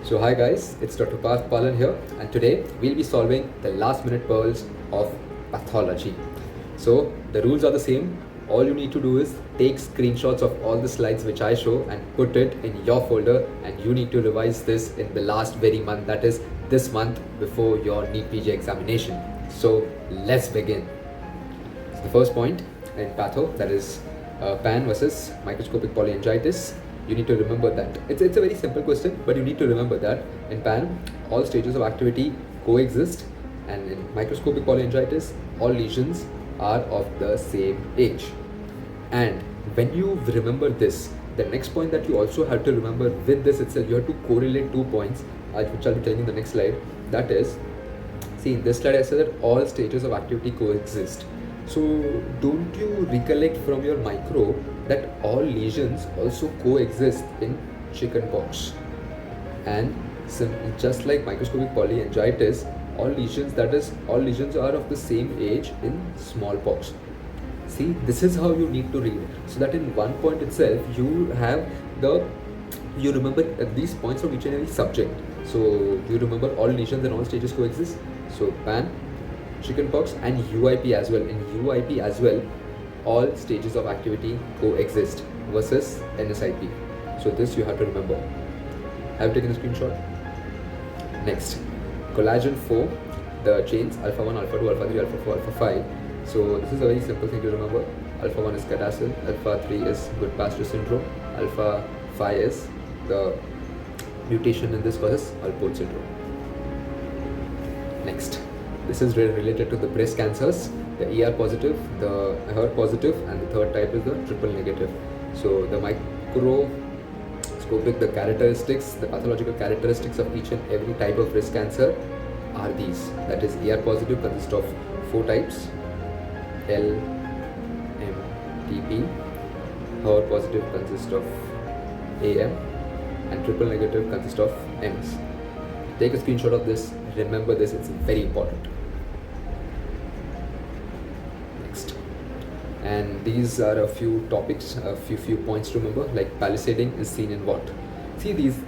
So hi guys, it's Dr. Parth Palan here, and today we'll be solving the last minute pearls of pathology. So the rules are the same. All you need to do is take screenshots of all the slides which I show and put it in your folder, and you need to revise this in the last very month, that is this month before your NEETPG examination. So let's begin. So the first point in patho, that is PAN versus microscopic polyangiitis. You need to remember that. It's a very simple question, but you need to remember that in PAN, all stages of activity coexist, and in microscopic polyangiitis, all lesions are of the same age. And when you remember this, the next point that you also have to remember with this itself, you have to correlate 2 points, which I'll be telling you in the next slide. That is, see, in this slide I said that all stages of activity coexist. So don't you recollect from your micro that all lesions also coexist in chickenpox? And just like microscopic polyangiitis, all lesions are of the same age in smallpox. See, this is how you need to read. So that in one point itself, you remember these points from each and every subject. So you remember all lesions and all stages coexist. So PAN, chickenpox, and UIP as well. In UIP as well, all stages of activity coexist versus NSIP. So this you have to remember. Have you taken a screenshot? Next, collagen 4, the chains alpha 1, alpha 2, alpha 3, alpha 4, alpha 5. So this is a very simple thing to remember. Alpha 1 is cadacil, alpha 3 is Goodpasture syndrome, alpha 5 is the mutation in this causes Alport syndrome. Next, this is related to the breast cancers, the ER positive, the HER positive, and the third type is the triple negative. So the microscopic, the characteristics, the pathological characteristics of each and every type of breast cancer are these. That is, ER positive consists of 4 types, L, M, T, P. HER positive consists of AM, and triple negative consists of Ms. Take a screenshot of this. Remember this, it's very important. Next, and these are a few topics, a few points to remember. Like palisading is seen in what? See, these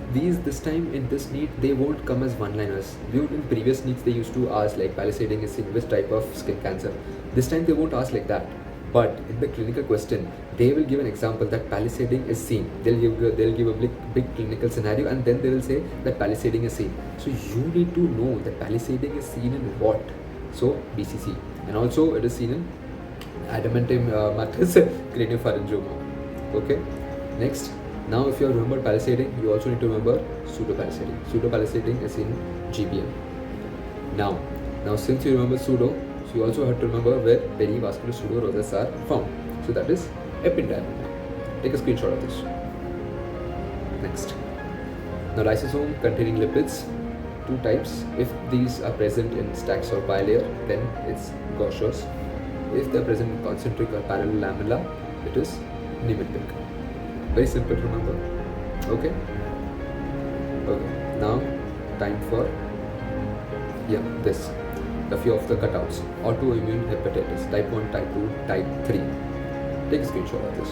this time in this NEET they won't come as one-liners. In previous NEETs they used to ask like palisading is seen in which type of skin cancer. This time they won't ask like that. But in the clinical question, they will give an example that palisading is seen. They'll give a big clinical scenario, and then they will say that palisading is seen. So you need to know that palisading is seen in what? So BCC, and also it is seen in adamantium craniopharyngioma. Okay. Next, now if you have remembered palisading, you also need to remember pseudopalisading. Pseudopalisading is in GBM. Now since you remember pseudo, so you also have to remember where perivascular pseudoroses are found. So that is ependyma. Take a screenshot of this. Next. Now lysosome containing lipids, 2 types. If these are present in stacks or bilayer, then it's gaseous. If they are present in concentric or parallel lamella, it is nemetic. Very simple to remember. Okay. Now time for this. A few of the cutouts. Autoimmune hepatitis, type 1, type 2, type 3. Take a screenshot of this.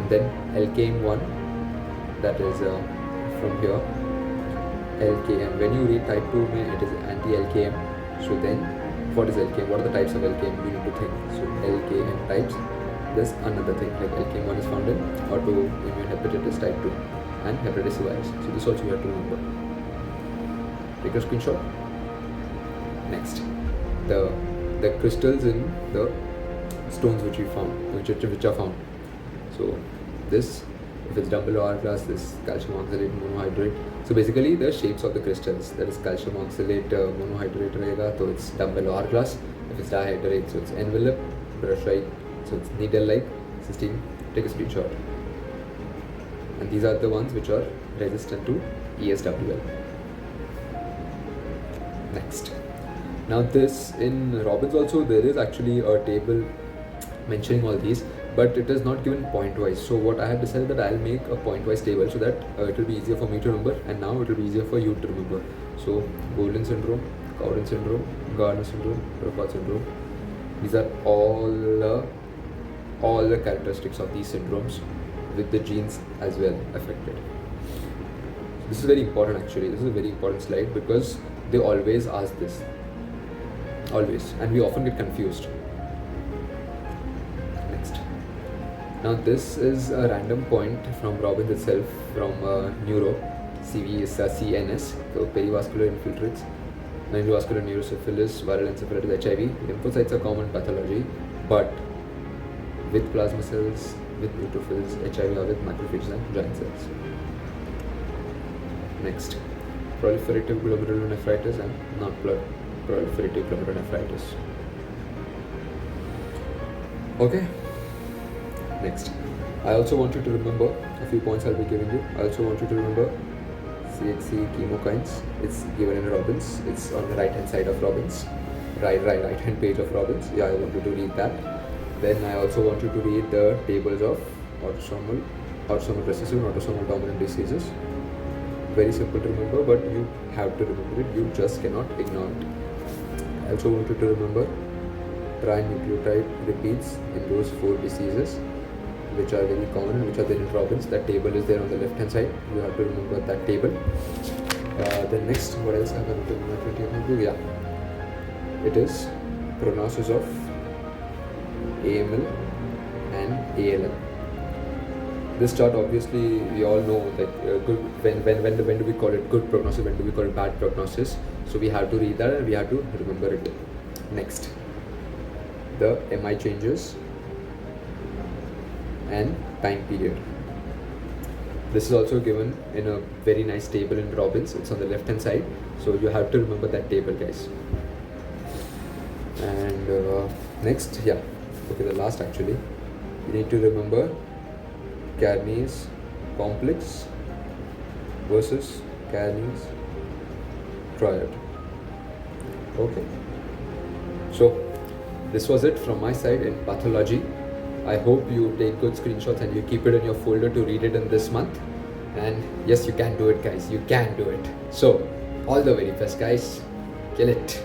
And then LKM1, that is from here. LKM. When you read type 2, it is anti-LKM. So then, what is LKM? What are the types of LKM? You need to think. So LKM types. There's another thing like LKM1 is found in autoimmune hepatitis type 2 and hepatitis C virus. So this also you have to remember. Take a screenshot. Next, the crystals in the stones which are found. So this, if it's dumbbell hourglass, this calcium oxalate monohydrate. So basically the shapes of the crystals, that is calcium oxalate monohydrate rahega, so it's dumbbell hourglass. If it's dihydrate, so it's envelope, brush-like, so it's needle-like system. Take a screenshot. And these are the ones which are resistant to ESWL. Next. Now this, in Robbins also there is actually a table mentioning all these, but it is not given point wise. So what I have decided that I'll make a point wise table so that it will be easier for me to remember, and now it will be easier for you to remember. So Golden syndrome, Cowden syndrome, Gardner syndrome, Burkhardt syndrome. These are all the characteristics of these syndromes with the genes as well affected. This is very important actually. This is a very important slide because they always ask this. Always. And we often get confused. Next. Now this is a random point from Robbins itself, from neuro. CV is CNS, so perivascular infiltrates, intravascular neurosyphilis, viral encephalitis, HIV. Lymphocytes are common pathology, but with plasma cells, with neutrophils, HIV are with macrophages and giant cells. Next, proliferative glomerulonephritis and non-proliferative glomerulonephritis. Okay. Next, I also want you to remember a few points I'll be giving you. I also want you to remember CHC chemokines. It's given in Robbins. It's on the right hand side of Robbins. Right hand page of Robbins. Yeah, I want you to read that. Then I also want you to read the tables of autosomal recessive and autosomal dominant diseases. Very simple to remember, but you have to remember it. You just cannot ignore it. I also want you to remember trinucleotide repeats in those 4 diseases, which are very common and which are there in Robbins. That table is there on the left hand side. You have to remember that table. Then next, what else I'm going to do? Yeah, it is prognosis of AML and ALL. This chart, obviously, we all know that good. When do we call it good prognosis? When do we call it bad prognosis? So we have to read that and we have to remember it. Next, the MI changes and time period. This is also given in a very nice table in Robbins. It's on the left hand side, so you have to remember that table, guys. And next, the last actually, you need to remember Carney's complex versus Carney's triad. Okay, so this was it from my side in pathology. I hope you take good screenshots and you keep it in your folder to read it in this month. And yes, you can do it, guys. You can do it. So all the very best, guys. Kill it.